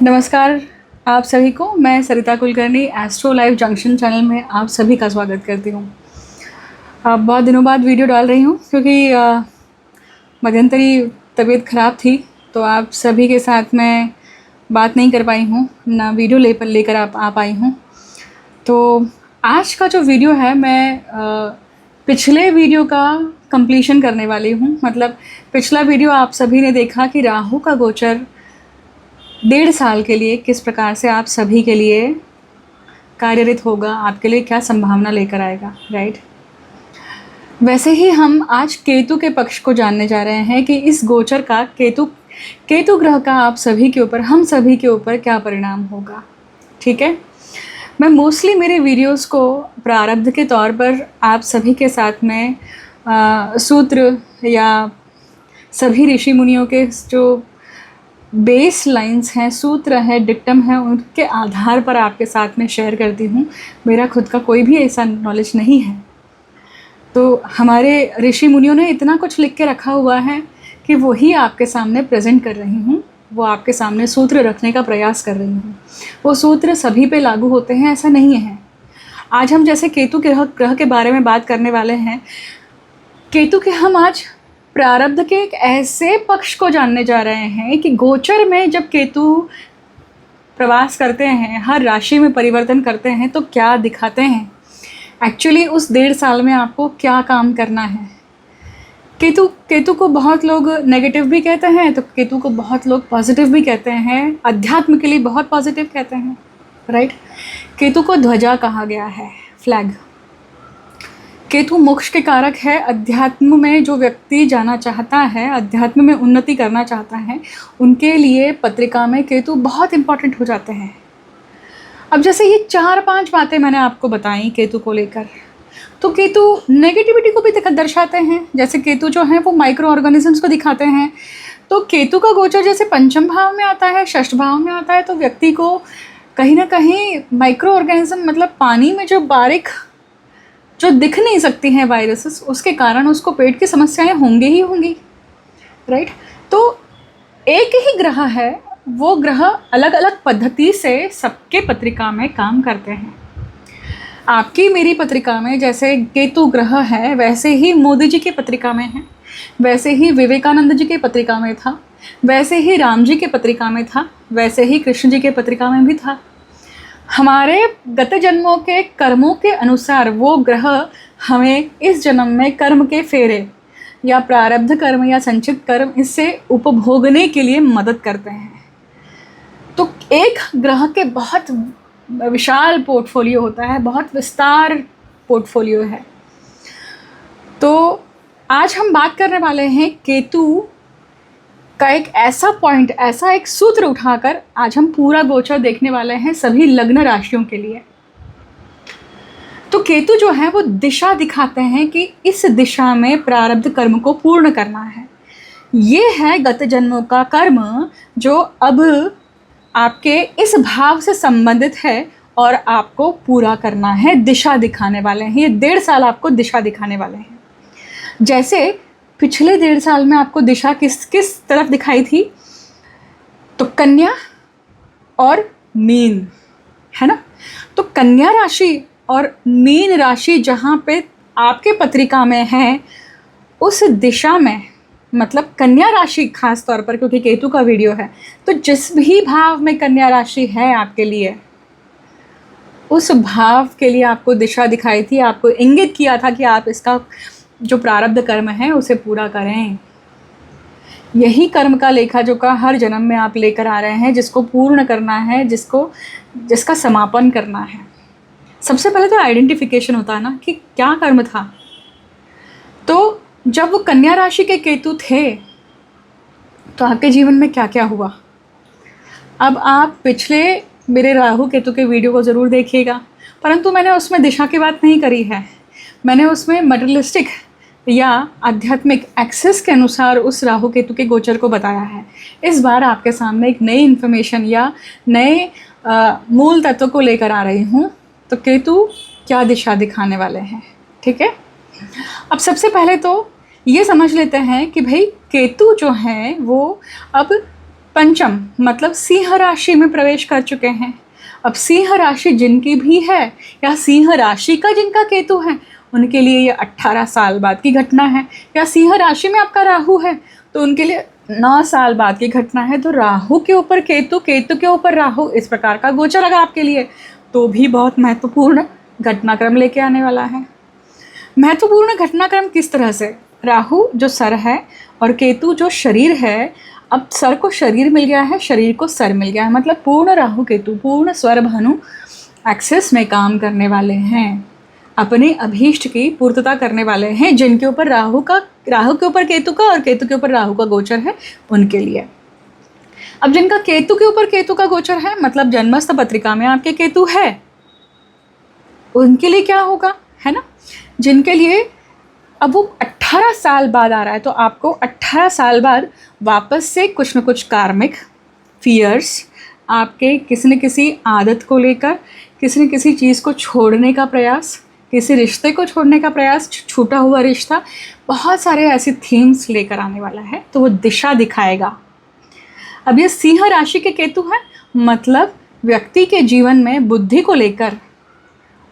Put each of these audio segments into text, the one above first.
नमस्कार आप सभी को। मैं Sarita Kulkarni astro live junction channel में आप सभी का स्वागत करती हूँ। बहुत दिनों बाद वीडियो डाल रही हूँ क्योंकि मध्यंतरी तबीयत ख़राब थी, तो आप सभी के साथ मैं बात नहीं कर पाई हूँ, ना वीडियो लेकर आ पाई हूँ। तो आज का जो वीडियो है मैं पिछले वीडियो का कंप्लीशन करने वाली हूँ। मतलब पिछला वीडियो आप सभी ने देखा कि राहु का गोचर 1.5 साल के लिए किस प्रकार से आप सभी के लिए कार्यरत होगा, आपके लिए क्या संभावना लेकर आएगा, राइट। वैसे ही हम आज केतु के पक्ष को जानने जा रहे हैं कि इस गोचर का केतु ग्रह का आप सभी के ऊपर, हम सभी के ऊपर क्या परिणाम होगा। ठीक है, मैं मोस्टली मेरे वीडियोस को प्रारब्ध के तौर पर आप सभी के साथ में सूत्र या सभी ऋषि मुनियों के जो बेस लाइंस हैं, सूत्र है, डिक्टम है, उनके आधार पर आपके साथ में शेयर करती हूँ। मेरा खुद का कोई भी ऐसा नॉलेज नहीं है। तो हमारे ऋषि मुनियों ने इतना कुछ लिख के रखा हुआ है कि वही आपके सामने प्रेजेंट कर रही हूँ, वो आपके सामने सूत्र रखने का प्रयास कर रही हूँ। वो सूत्र सभी पे लागू होते हैं ऐसा नहीं है। आज हम जैसे केतु ग्रह के बारे में बात करने वाले हैं। केतु के हम आज प्रारब्ध के एक ऐसे पक्ष को जानने जा रहे हैं कि गोचर में जब केतु प्रवास करते हैं, हर राशि में परिवर्तन करते हैं, तो क्या दिखाते हैं एक्चुअली उस 1.5 साल में आपको क्या काम करना है। केतु को बहुत लोग नेगेटिव भी कहते हैं, तो केतु को बहुत लोग पॉजिटिव भी कहते हैं, अध्यात्म के लिए बहुत पॉजिटिव कहते हैं, राइट। केतु को ध्वजा कहा गया है, फ्लैग। केतु मोक्ष के कारक है। अध्यात्म में जो व्यक्ति जाना चाहता है, अध्यात्म में उन्नति करना चाहता है, उनके लिए पत्रिका में केतु बहुत इम्पॉर्टेंट हो जाते हैं। अब जैसे ये 4-5 बातें मैंने आपको बताई केतु को लेकर, तो केतु नेगेटिविटी को भी दर्शाते हैं। जैसे केतु जो है वो माइक्रो ऑर्गेनिजम्स को दिखाते हैं। तो केतु का गोचर जैसे पंचम भाव में आता है, षष्ठ भाव में आता है, तो व्यक्ति को कहीं ना कहीं माइक्रो ऑर्गेनिज्म, मतलब पानी में जो बारीक जो दिख नहीं सकती हैं वायरसेस, उसके कारण उसको पेट की समस्याएं होंगी ही होंगी, राइट। तो एक ही ग्रह है, वो ग्रह अलग अलग पद्धति से सबके पत्रिका में काम करते हैं। आपकी मेरी पत्रिका में जैसे केतु ग्रह है, वैसे ही मोदी जी की पत्रिका में है, वैसे ही विवेकानंद जी की पत्रिका में था, वैसे ही राम जी के पत्रिका में था, वैसे ही कृष्ण जी के पत्रिका में भी था। हमारे गत जन्मों के कर्मों के अनुसार वो ग्रह हमें इस जन्म में कर्म के फेरे या प्रारब्ध कर्म या संचित कर्म, इससे उपभोगने के लिए मदद करते हैं। तो एक ग्रह के बहुत विशाल पोर्टफोलियो होता है, बहुत विस्तार पोर्टफोलियो है। तो आज हम बात करने वाले हैं केतु का एक ऐसा पॉइंट, ऐसा एक सूत्र उठाकर आज हम पूरा गोचर देखने वाले हैं सभी लग्न राशियों के लिए। तो केतु जो है वो दिशा दिखाते हैं कि इस दिशा में प्रारब्ध कर्म को पूर्ण करना है। ये है गत जन्मों का कर्म जो अब आपके इस भाव से संबंधित है और आपको पूरा करना है, दिशा दिखाने वाले हैं। ये 1.5 साल आपको दिशा दिखाने वाले हैं। जैसे पिछले 1.5 साल में आपको दिशा किस तरफ दिखाई थी, तो कन्या और मीन, है ना। तो कन्या राशि और मीन राशि जहाँ पे आपके पत्रिका में है, उस दिशा में, मतलब कन्या राशि खास तौर पर, क्योंकि केतु का वीडियो है, तो जिस भी भाव में कन्या राशि है आपके लिए, उस भाव के लिए आपको दिशा दिखाई थी, आपको इंगित किया था कि आप इसका जो प्रारब्ध कर्म है उसे पूरा करें। यही कर्म का लेखा जोखा हर जन्म में आप लेकर आ रहे हैं, जिसको पूर्ण करना है, जिसका समापन करना है। सबसे पहले तो आइडेंटिफिकेशन होता है ना कि क्या कर्म था। तो जब वो कन्या राशि के केतु थे तो आपके जीवन में क्या क्या हुआ। अब आप पिछले मेरे राहु केतु के वीडियो को ज़रूर देखिएगा, परंतु मैंने उसमें दिशा की बात नहीं करी है। मैंने उसमें मटेरियलिस्टिक या आध्यात्मिक एक्सेस के अनुसार उस राहु केतु के गोचर को बताया है। इस बार आपके सामने एक नई इन्फॉर्मेशन या नए मूल तत्व को लेकर आ रही हूँ। तो केतु क्या दिशा दिखाने वाले हैं, ठीक है। अब सबसे पहले तो ये समझ लेते हैं कि भाई केतु जो हैं वो अब पंचम मतलब सिंह राशि में प्रवेश कर चुके हैं। अब सिंह राशि जिनकी भी है या सिंह राशि का जिनका केतु है उनके लिए ये 18 साल बाद की घटना है। या सिंह राशि में आपका राहु है तो उनके लिए 9 साल बाद की घटना है। तो राहु के ऊपर केतु, केतु के ऊपर राहु, इस प्रकार का गोचर अगर आपके लिए तो भी बहुत महत्वपूर्ण घटनाक्रम लेके आने वाला है। महत्वपूर्ण घटनाक्रम किस तरह से? राहु जो सर है और केतु जो शरीर है। अब सर को शरीर मिल गया है, शरीर को सर मिल गया है, मतलब पूर्ण राहु केतु पूर्ण स्वर भानु एक्सेस में काम करने वाले हैं, अपने अभीष्ट की पूर्तता करने वाले हैं। जिनके ऊपर राहु के ऊपर केतु का और केतु के ऊपर राहु का गोचर है उनके लिए। अब जिनका केतु के ऊपर केतु का गोचर है मतलब जन्मस्थ पत्रिका में आपके केतु है, उनके लिए क्या होगा, है ना? जिनके लिए अब वो 18 साल बाद आ रहा है तो आपको 18 साल बाद वापस से कुछ न कुछ कार्मिक फियर्स आपके किसी न किसी आदत को लेकर, किसी न किसी चीज़ को छोड़ने का प्रयास, किसी रिश्ते को छोड़ने का प्रयास, छूटा हुआ रिश्ता, बहुत सारे ऐसे थीम्स लेकर आने वाला है। तो वो दिशा दिखाएगा। अब ये सिंह राशि के केतु है मतलब व्यक्ति के जीवन में बुद्धि को लेकर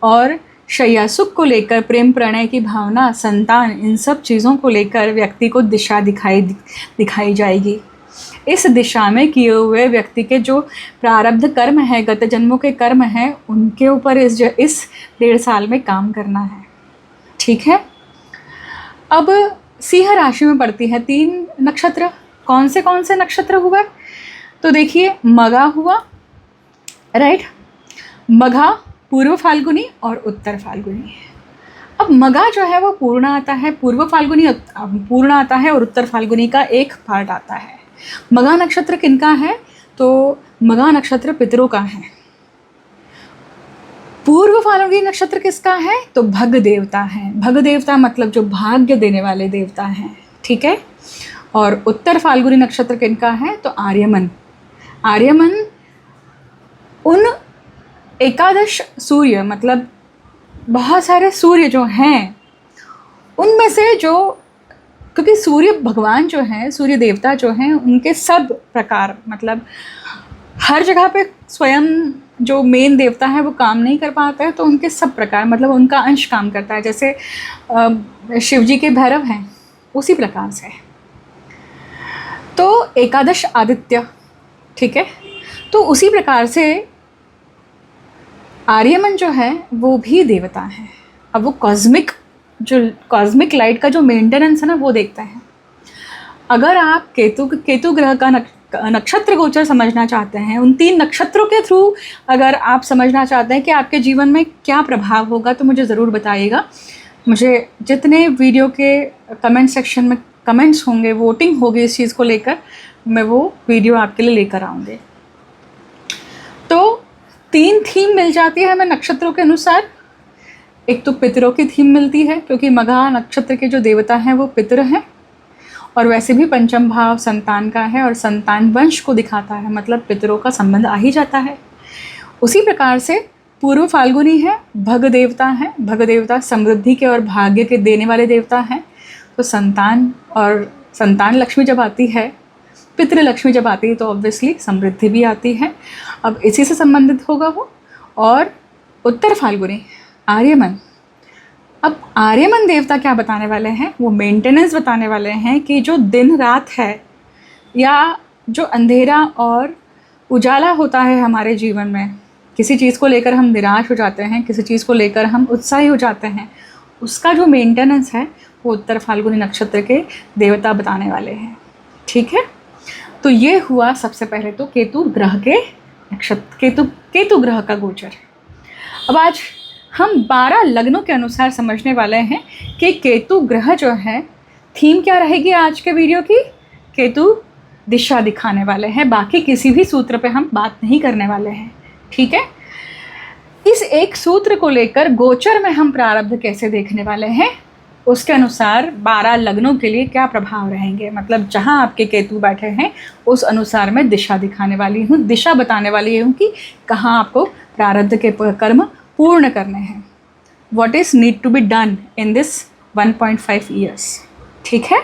और शैया सुख को लेकर, प्रेम प्रणय की भावना, संतान, इन सब चीज़ों को लेकर व्यक्ति को दिशा दिखाई जाएगी। इस दिशा में किए हुए व्यक्ति के जो प्रारब्ध कर्म है, गत जन्मों के कर्म हैं, उनके ऊपर इस 1.5 साल में काम करना है। ठीक है। अब सिंह राशि में पड़ती है 3 नक्षत्र। कौन से नक्षत्र हुआ? तो देखिए, मघा हुआ, राइट, मघा, पूर्व फाल्गुनी और उत्तर फाल्गुनी। अब मघा जो है वो पूर्ण आता है, पूर्व फाल्गुनी पूर्ण आता है और उत्तर फाल्गुनी का एक पार्ट आता है। मघा नक्षत्र किनका है? तो मघा नक्षत्र पितरों का है। पूर्व फाल्गुनी नक्षत्र किसका है? तो भग देवता है। भग देवता मतलब जो भाग्य देने वाले देवता हैं। ठीक है। और उत्तर फाल्गुनी नक्षत्र किनका है? तो आर्यमन। आर्यमन उन 11 सूर्य मतलब बहुत सारे सूर्य जो हैं उनमें से जो, क्योंकि सूर्य भगवान जो हैं, सूर्य देवता जो हैं, उनके सब प्रकार मतलब हर जगह पे स्वयं जो मेन देवता है वो काम नहीं कर पाता है तो उनके सब प्रकार मतलब उनका अंश काम करता है। जैसे शिव जी के भैरव हैं उसी प्रकार से। तो 11 आदित्य, ठीक है। तो उसी प्रकार से आर्यमन जो है वो भी देवता है। अब वो कॉस्मिक लाइट का जो मेंटेनेंस है ना वो देखता है। अगर आप केतु ग्रह का नक्षत्र गोचर समझना चाहते हैं, उन 3 नक्षत्रों के थ्रू अगर आप समझना चाहते हैं कि आपके जीवन में क्या प्रभाव होगा तो मुझे ज़रूर बताइएगा। मुझे जितने वीडियो के कमेंट सेक्शन में कमेंट्स होंगे, वोटिंग होगी इस चीज़ को लेकर, मैं वो वीडियो आपके लिए लेकर आऊँगी। तो 3 थीम मिल जाती है हमें नक्षत्रों के अनुसार। एक तो पितरों की थीम मिलती है क्योंकि मघा नक्षत्र के जो देवता हैं वो पितर हैं, और वैसे भी पंचम भाव संतान का है और संतान वंश को दिखाता है, मतलब पितरों का संबंध आ ही जाता है। उसी प्रकार से पूर्व फाल्गुनी है, भग देवता हैं। भग देवता समृद्धि के और भाग्य के देने वाले देवता हैं। तो संतान और संतान लक्ष्मी जब आती है, पितृ लक्ष्मी जब आती है तो ऑब्वियसली समृद्धि भी आती है। अब इसी से संबंधित होगा वो। और उत्तर फाल्गुनी आर्यमन। अब आर्यमन देवता क्या बताने वाले हैं? वो मेंटेनेंस बताने वाले हैं कि जो दिन रात है या जो अंधेरा और उजाला होता है हमारे जीवन में, किसी चीज़ को लेकर हम निराश हो जाते हैं, किसी चीज़ को लेकर हम उत्साही हो जाते हैं, उसका जो मेंटेनेंस है वो उत्तर फाल्गुनी नक्षत्र के देवता बताने वाले हैं। ठीक है। तो ये हुआ सबसे पहले तो केतु ग्रह के नक्षत्र, केतु ग्रह का गोचर। अब आज हम 12 लग्नों के अनुसार समझने वाले हैं कि केतु ग्रह जो है, थीम क्या रहेगी आज के वीडियो की? केतु दिशा दिखाने वाले हैं, बाकी किसी भी सूत्र पे हम बात नहीं करने वाले हैं। ठीक है। इस एक सूत्र को लेकर गोचर में हम प्रारब्ध कैसे देखने वाले हैं, उसके अनुसार 12 लग्नों के लिए क्या प्रभाव रहेंगे, मतलब जहां आपके केतु बैठे हैं उस अनुसार मैं दिशा दिखाने वाली हूँ, दिशा बताने वाली हूँ कि कहाँ आपको प्रारब्ध के कर्म पूर्ण करने हैं। What is need to be done in this 1.5 years। ठीक है।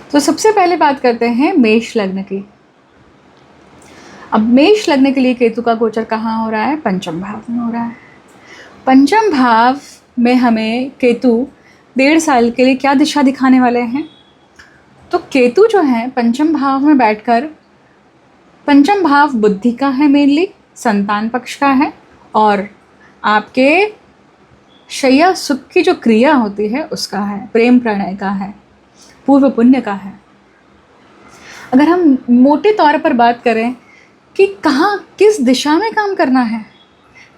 तो सबसे पहले बात करते हैं मेष लग्न की। अब मेष लग्न के लिए केतु का गोचर कहाँ हो रहा है? पंचम भाव में हो रहा है। पंचम भाव में हमें केतु 1.5 साल के लिए क्या दिशा दिखाने वाले हैं? तो केतु जो है पंचम भाव में बैठकर, पंचम भाव बुद्धि का है, मेनली संतान पक्ष का है, और आपके शैया सुख की जो क्रिया होती है उसका है, प्रेम प्रणय का है, पूर्व पुण्य का है। अगर हम मोटे तौर पर बात करें कि कहाँ किस दिशा में काम करना है,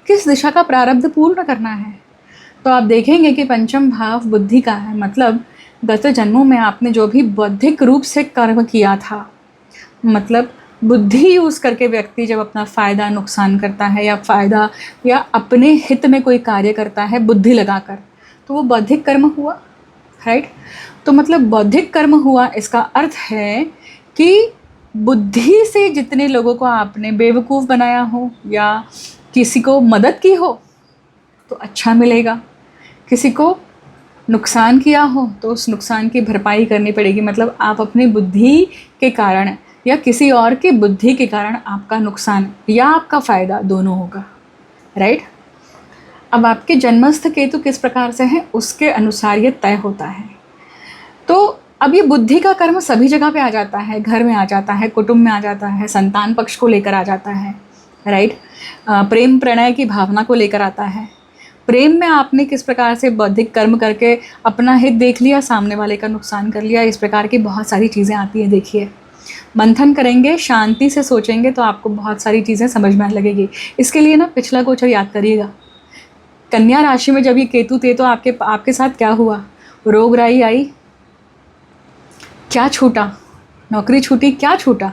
किस दिशा का प्रारब्ध पूर्ण करना है, तो आप देखेंगे कि पंचम भाव बुद्धि का है। मतलब गत जन्मों में आपने जो भी बौद्धिक रूप से कर्म किया था, मतलब बुद्धि यूज़ करके व्यक्ति जब अपना फ़ायदा नुकसान करता है या फ़ायदा या अपने हित में कोई कार्य करता है बुद्धि लगाकर, तो वो बौद्धिक कर्म हुआ, राइट। तो मतलब बौद्धिक कर्म हुआ, इसका अर्थ है कि बुद्धि से जितने लोगों को आपने बेवकूफ़ बनाया हो या किसी को मदद की हो तो अच्छा मिलेगा, किसी को नुकसान किया हो तो उस नुकसान की भरपाई करनी पड़ेगी। मतलब आप अपनी बुद्धि के कारण या किसी और की बुद्धि के कारण आपका नुकसान या आपका फ़ायदा दोनों होगा, राइट। अब आपके जन्मस्थ केतु किस प्रकार से है उसके अनुसार ये तय होता है। तो अब ये बुद्धि का कर्म सभी जगह पे आ जाता है, घर में आ जाता है, कुटुंब में आ जाता है, संतान पक्ष को लेकर आ जाता है, राइट। प्रेम प्रणय की भावना को लेकर आता है। प्रेम में आपने किस प्रकार से बौद्धिक कर्म करके अपना हित देख लिया, सामने वाले का नुकसान कर लिया, इस प्रकार की बहुत सारी चीज़ें आती हैं। देखिए, मंथन करेंगे, शांति से सोचेंगे तो आपको बहुत सारी चीज़ें समझ में आने लगेगी। इसके लिए ना पिछला गोचर याद करिएगा। कन्या राशि में जब ये केतु थे तो आपके साथ क्या हुआ? रोग राई आई, क्या छूटा? नौकरी छूटी, क्या छूटा?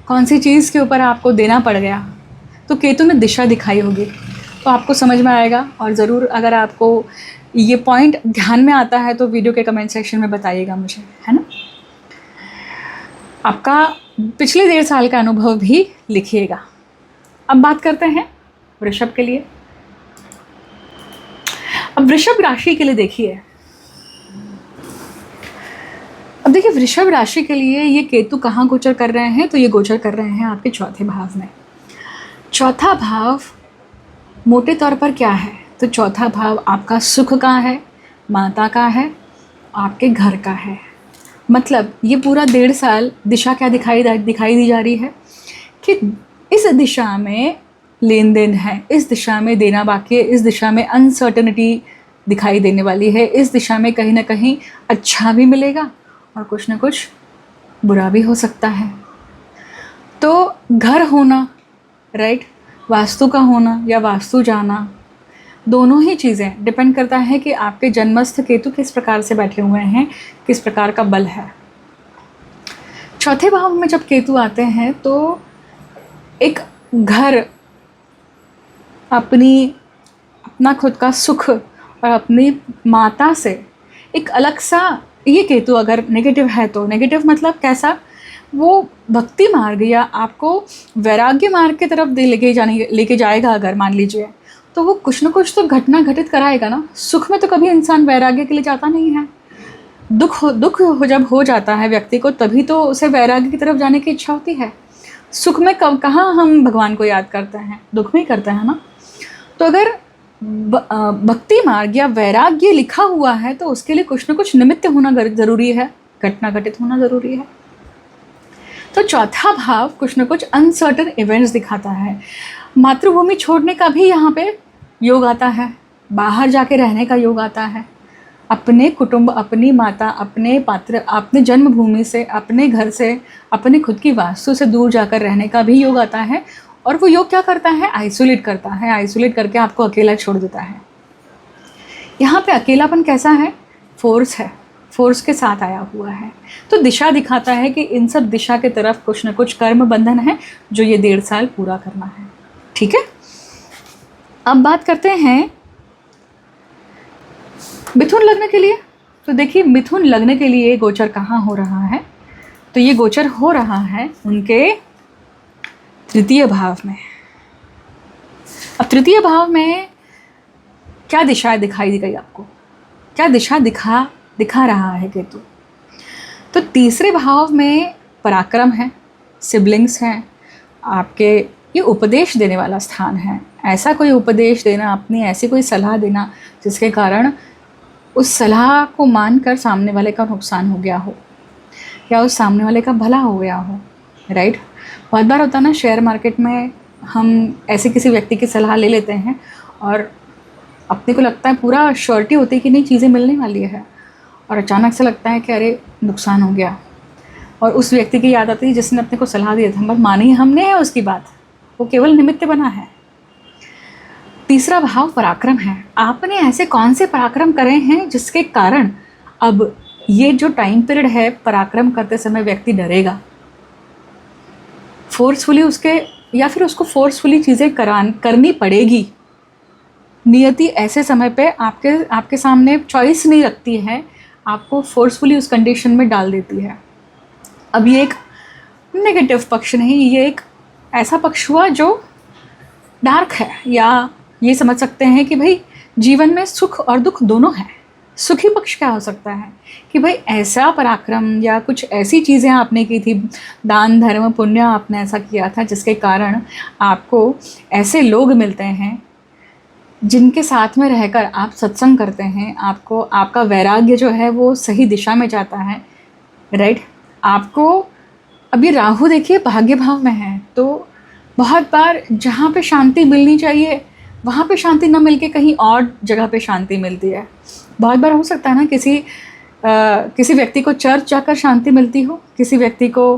कौन सी चीज़ के ऊपर आपको देना पड़ गया? तो केतु ने दिशा दिखाई होगी तो आपको समझ में आएगा। और ज़रूर अगर आपको ये पॉइंट ध्यान में आता है तो वीडियो के कमेंट सेक्शन में बताइएगा मुझे, है ना। आपका पिछले 1.5 साल का अनुभव भी लिखिएगा। अब बात करते हैं वृषभ के लिए। अब वृषभ राशि के लिए देखिए, अब देखिए वृषभ राशि के लिए ये केतु कहाँ गोचर कर रहे हैं? तो ये गोचर कर रहे हैं आपके चौथे भाव में। चौथा भाव मोटे तौर पर क्या है? तो चौथा भाव आपका सुख का है, माता का है, आपके घर का है। मतलब ये पूरा 1.5 साल दिशा क्या दिखाई दी जा रही है कि इस दिशा में लेन देन है, इस दिशा में देना बाकी है, इस दिशा में अनसर्टनिटी दिखाई देने वाली है, इस दिशा में कहीं ना कहीं अच्छा भी मिलेगा और कुछ ना कुछ बुरा भी हो सकता है। तो घर होना, राइट, वास्तु का होना या वास्तु जाना, दोनों ही चीज़ें डिपेंड करता है कि आपके जन्मस्थ केतु किस प्रकार से बैठे हुए हैं, किस प्रकार का बल है। चौथे भाव में जब केतु आते हैं तो एक घर, अपना खुद का सुख और अपनी माता से एक अलग सा, ये केतु अगर नेगेटिव है तो नेगेटिव मतलब कैसा? वो भक्ति मार्ग या आपको वैराग्य मार्ग की तरफ लेके जाएगा अगर मान लीजिए, तो वो कुछ ना कुछ तो घटना घटित कराएगा ना। सुख में तो कभी इंसान वैराग्य के लिए जाता नहीं है। दुख जब हो जाता है व्यक्ति को तभी तो उसे वैराग्य की तरफ जाने की इच्छा होती है। सुख में कहाँ हम भगवान को याद करते हैं? दुख में ही करते हैं ना। तो अगर भक्ति मार्ग या वैराग्य लिखा हुआ है तो उसके लिए कुछ ना कुछ निमित्त होना ज़रूरी है, घटना घटित होना ज़रूरी है। तो चौथा भाव कुछ ना कुछ अनसर्टन इवेंट्स दिखाता है। मातृभूमि छोड़ने का भी यहाँ पे योग आता है, बाहर जाके रहने का योग आता है, अपने कुटुंब, अपनी माता, अपने पात्र, अपने जन्मभूमि से, अपने घर से, अपने खुद की वास्तु से दूर जाकर रहने का भी योग आता है। और वो योग क्या करता है? आइसोलेट करता है, आइसोलेट करके आपको अकेला छोड़ देता है। यहाँ पे अकेलापन कैसा है? फोर्स है, फोर्स के साथ आया हुआ है। तो दिशा दिखाता है कि इन सब दिशा के तरफ कुछ न कुछ कर्म बंधन है जो ये 1.5 साल पूरा करना है, ठीक है। अब बात करते हैं मिथुन लग्न के लिए। तो देखिए मिथुन लग्न के लिए गोचर कहाँ हो रहा है? तो ये गोचर हो रहा है उनके तृतीय भाव में। अब तृतीय भाव में क्या दिशा दिखाई दी गई आपको? क्या दिशा दिखा रहा है केतु? तो तीसरे भाव में पराक्रम है, सिबलिंग्स हैं आपके, ये उपदेश देने वाला स्थान है। ऐसा कोई उपदेश देना, अपनी ऐसी कोई सलाह देना जिसके कारण उस सलाह को मानकर सामने वाले का नुकसान हो गया हो या उस सामने वाले का भला हो गया हो, राइट। बहुत बार होता है ना, शेयर मार्केट में हम ऐसे किसी व्यक्ति की सलाह ले लेते हैं और अपने को लगता है, पूरा श्योरिटी होती है कि नहीं चीज़ें मिलने वाली है, और अचानक से लगता है कि अरे नुकसान हो गया, और उस व्यक्ति की याद आती है जिसने अपने को सलाह दिया था, बस मानी हमने है उसकी बात, वो केवल निमित्त बना है। तीसरा भाव पराक्रम है। आपने ऐसे कौन से पराक्रम करे हैं जिसके कारण अब ये जो टाइम पीरियड है, पराक्रम करते समय व्यक्ति डरेगा, फोर्सफुली उसके, या फिर उसको फोर्सफुली चीज़ें करनी पड़ेगी। नियति ऐसे समय पे आपके सामने चॉइस नहीं रखती है, आपको फोर्सफुली उस कंडीशन में डाल देती है। अब ये एक नेगेटिव पक्ष नहीं, ये एक ऐसा पक्ष हुआ जो डार्क है, या ये समझ सकते हैं कि भाई जीवन में सुख और दुख दोनों हैं। सुखी पक्ष क्या हो सकता है कि भाई ऐसा पराक्रम या कुछ ऐसी चीज़ें आपने की थी, दान धर्म पुण्य आपने ऐसा किया था जिसके कारण आपको ऐसे लोग मिलते हैं जिनके साथ में रहकर आप सत्संग करते हैं, आपको आपका वैराग्य जो है वो सही दिशा में जाता है, राइट। आपको अभी राहु देखिए भाग्य भाव में है, तो बहुत बार जहाँ पे शांति मिलनी चाहिए वहाँ पे शांति न मिल के कहीं और जगह पे शांति मिलती है। बहुत बार हो सकता है ना, किसी व्यक्ति को चर्च जाकर शांति मिलती हो, किसी व्यक्ति को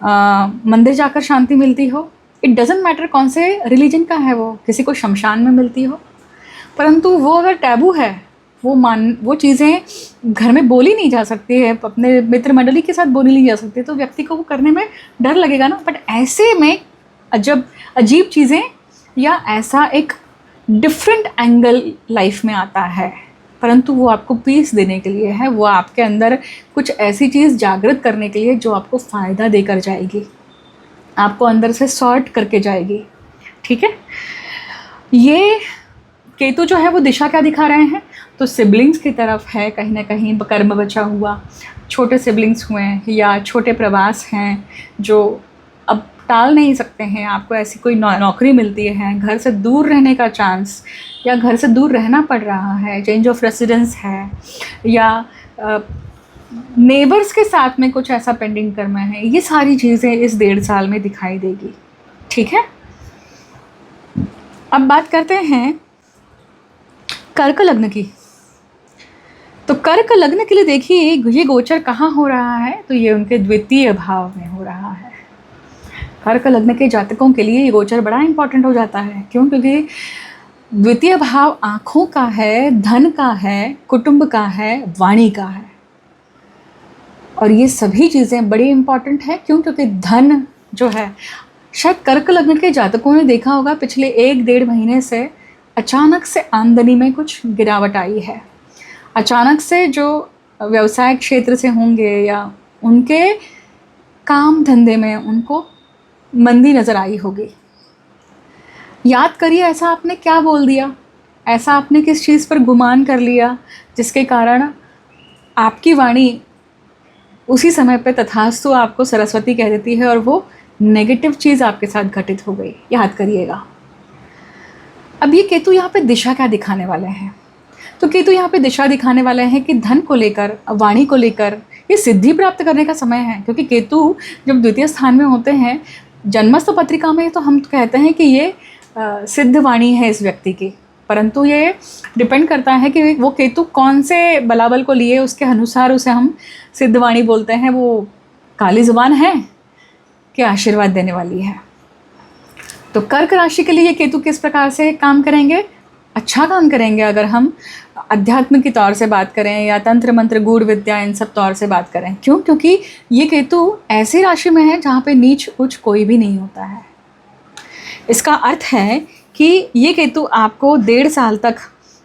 मंदिर जाकर शांति मिलती हो, इट डजेंट मैटर कौन से रिलीजन का है वो, किसी को शमशान में मिलती हो, परंतु वो अगर टैबू है, वो चीज़ें घर में बोली नहीं जा सकती है, अपने मित्र मंडली के साथ बोली नहीं जा सकती, तो व्यक्ति को वो करने में डर लगेगा ना। बट ऐसे में अजीब चीज़ें या ऐसा एक डिफरेंट एंगल लाइफ में आता है, परंतु वो आपको पीस देने के लिए है, वो आपके अंदर कुछ ऐसी चीज़ जागृत करने के लिए जो आपको फ़ायदा देकर जाएगी, आपको अंदर से सॉर्ट करके जाएगी, ठीक है। ये केतु जो है वो दिशा क्या दिखा रहे हैं, तो सिबलिंग्स की तरफ है, कहीं ना कहीं कर्म बचा हुआ, छोटे सिबलिंग्स हुए हैं या छोटे प्रवास हैं जो अब टाल नहीं सकते हैं, आपको ऐसी कोई नौकरी मिलती है, घर से दूर रहने का चांस या घर से दूर रहना पड़ रहा है, चेंज ऑफ रेसिडेंस है, या नेबर्स के साथ में कुछ ऐसा पेंडिंग कर्म है, ये सारी चीज़ें इस 1.5 साल में दिखाई देगी, ठीक है। अब बात करते हैं कर्क लग्न की। तो कर्क लग्न के लिए देखिए ये गोचर कहाँ हो रहा है, तो ये उनके द्वितीय भाव में हो रहा है। कर्क लग्न के जातकों के लिए ये गोचर बड़ा इंपॉर्टेंट हो जाता है। क्यों? क्योंकि द्वितीय भाव आँखों का है, धन का है, कुटुंब का है, वाणी का है, और ये सभी चीज़ें बड़ी इंपॉर्टेंट है। क्यों? क्योंकि धन जो है, शायद कर्क लग्न के जातकों ने देखा होगा पिछले 1-1.5 महीने से अचानक से आमदनी में कुछ गिरावट आई है। अचानक से जो व्यवसाय क्षेत्र से होंगे या उनके काम धंधे में उनको मंदी नज़र आई होगी। याद करिए, ऐसा आपने क्या बोल दिया, ऐसा आपने किस चीज़ पर गुमान कर लिया जिसके कारण आपकी वाणी उसी समय पे तथास्तु आपको सरस्वती कह देती है और वो नेगेटिव चीज़ आपके साथ घटित हो गई। याद करिएगा। अब ये केतु यहाँ पे दिशा क्या दिखाने वाले हैं, तो केतु यहाँ पे दिशा दिखाने वाले हैं कि धन को लेकर, वाणी को लेकर ये सिद्धि प्राप्त करने का समय है। क्योंकि केतु जब द्वितीय स्थान में होते हैं, जन्मस्थ पत्रिका में तो हम कहते हैं कि ये सिद्ध वाणी है इस व्यक्ति की, परंतु ये डिपेंड करता है कि वो केतु कौन से बलाबल को लिए, उसके अनुसार उसे हम सिद्ध वाणी बोलते हैं। वो काली जुबान है कि आशीर्वाद देने वाली है। तो कर्क राशि के लिए ये केतु किस प्रकार से काम करेंगे? अच्छा काम करेंगे अगर हम अध्यात्म की तौर से बात करें या तंत्र मंत्र गूढ़ विद्या इन सब तौर से बात करें। क्यों? क्योंकि ये केतु ऐसी राशि में है जहाँ पे नीच उच्च कोई भी नहीं होता है। इसका अर्थ है कि ये केतु आपको 1.5 साल तक,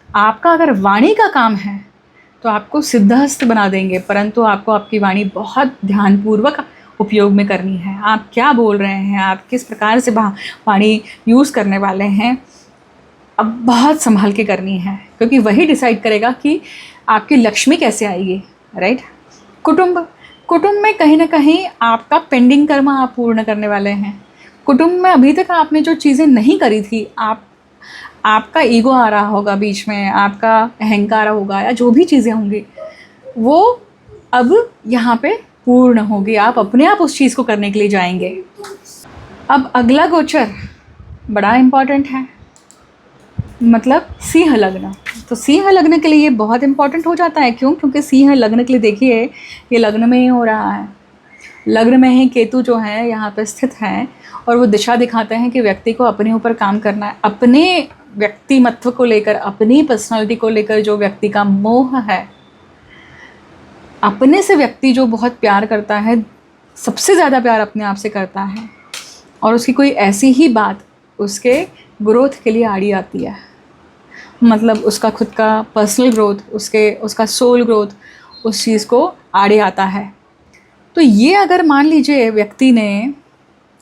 आपका अगर वाणी का काम है तो आपको सिद्धहस्त बना देंगे, परंतु आपको आपकी वाणी बहुत ध्यानपूर्वक उपयोग में करनी है। आप क्या बोल रहे हैं, आप किस प्रकार से वाणी यूज़ करने वाले हैं, अब बहुत संभाल के करनी है, क्योंकि वही डिसाइड करेगा कि आपकी लक्ष्मी कैसे आएगी, राइट। कुटुंब, कुटुंब में कहीं ना कहीं आपका पेंडिंग कर्म आप पूर्ण करने वाले हैं। कुटुंब में अभी तक आपने जो चीज़ें नहीं करी थी, आपका ईगो आ रहा होगा बीच में, आपका अहंकार होगा, या जो भी चीज़ें होंगी वो अब यहाँ पे पूर्ण होगी। आप अपने आप उस चीज़ को करने के लिए जाएंगे। अब अगला गोचर बड़ा इम्पॉर्टेंट है, मतलब सिंह लग्न। तो सिंह लग्न के लिए ये बहुत इम्पॉर्टेंट हो जाता है। क्यों? क्योंकि सिंह लग्न के लिए देखिए ये लग्न में ही हो रहा है। लग्न में ही केतु जो है यहाँ पे स्थित हैं और वो दिशा दिखाते हैं कि व्यक्ति को अपने ऊपर काम करना है। अपने व्यक्तिमत्व को लेकर, अपनी पर्सनालिटी को लेकर जो व्यक्ति का मोह है, अपने से व्यक्ति जो बहुत प्यार करता है, सबसे ज़्यादा प्यार अपने आप से करता है, और उसकी कोई ऐसी ही बात उसके ग्रोथ के लिए आड़ी आती है, मतलब उसका खुद का पर्सनल ग्रोथ, उसका सोल ग्रोथ, उस चीज़ को आड़े आता है। तो ये अगर मान लीजिए व्यक्ति ने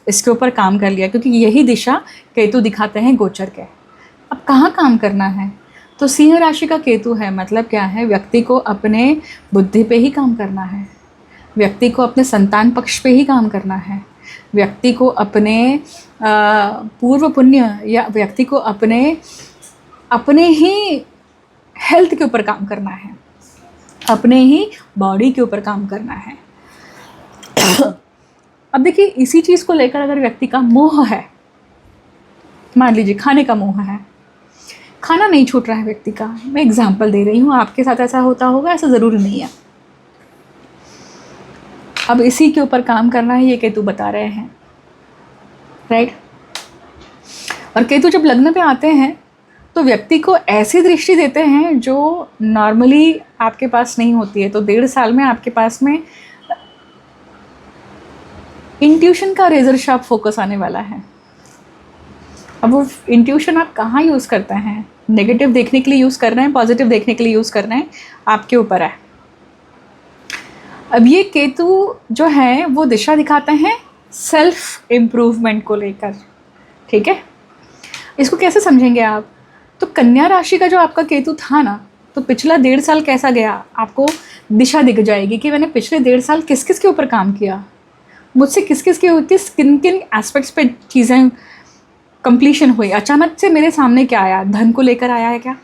इसके ऊपर काम कर लिया, क्योंकि यही दिशा केतु दिखाते हैं गोचर के। अब कहाँ काम करना है? तो सिंह राशि का केतु है, मतलब क्या है? व्यक्ति को अपने बुद्धि पे ही काम करना है, व्यक्ति को अपने संतान पक्ष पे ही काम करना है, व्यक्ति को अपने पूर्व पुण्य, या व्यक्ति को अपने ही हेल्थ के ऊपर काम करना है, अपने ही बॉडी के ऊपर काम करना है। अब देखिए, इसी चीज़ को लेकर अगर व्यक्ति का मोह है, मान लीजिए खाने का मोह है, खाना नहीं छूट रहा है व्यक्ति का, मैं एग्जांपल दे रही हूँ, आपके साथ ऐसा होता होगा, ऐसा ज़रूरी नहीं है। अब इसी के ऊपर काम करना है, ये केतु बता रहे हैं, राइट। और केतु जब लग्न पे आते हैं तो व्यक्ति को ऐसी दृष्टि देते हैं जो नॉर्मली आपके पास नहीं होती है। तो 1.5 साल में आपके पास में इंट्यूशन का रेजर शार्प फोकस आने वाला है। अब वो इंट्यूशन आप कहाँ यूज़ करते हैं? नेगेटिव देखने के लिए यूज़ कर रहे हैं, पॉजिटिव देखने के लिए यूज़ कर रहे हैं, आपके ऊपर है। अब ये केतु जो है वो दिशा दिखाते हैं सेल्फ इम्प्रूवमेंट को लेकर, ठीक है। इसको कैसे समझेंगे आप? तो कन्या राशि का जो आपका केतु था ना, तो पिछला 1.5 साल कैसा गया, आपको दिशा दिख जाएगी कि मैंने पिछले 1.5 साल किस किस के ऊपर काम किया, मुझसे किन किन एस्पेक्ट्स पे चीज़ें कंप्लीशन हुई। अचानक से मेरे सामने क्या आया? धन को लेकर आया है क्या?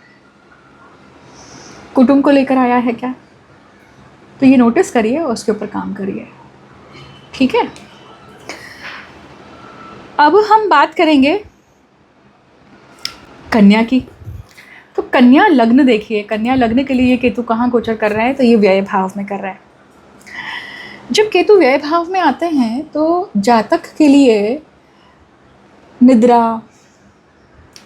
कुटुंब को लेकर आया है क्या? तो ये नोटिस करिए और उसके ऊपर काम करिए, ठीक है। अब हम बात करेंगे कन्या की। तो कन्या लग्न देखिए, कन्या लग्न के लिए ये केतु कहाँ गोचर कर रहा है? तो ये व्यय भाव में कर रहा है। जब केतु व्यय भाव में आते हैं तो जातक के लिए निद्रा,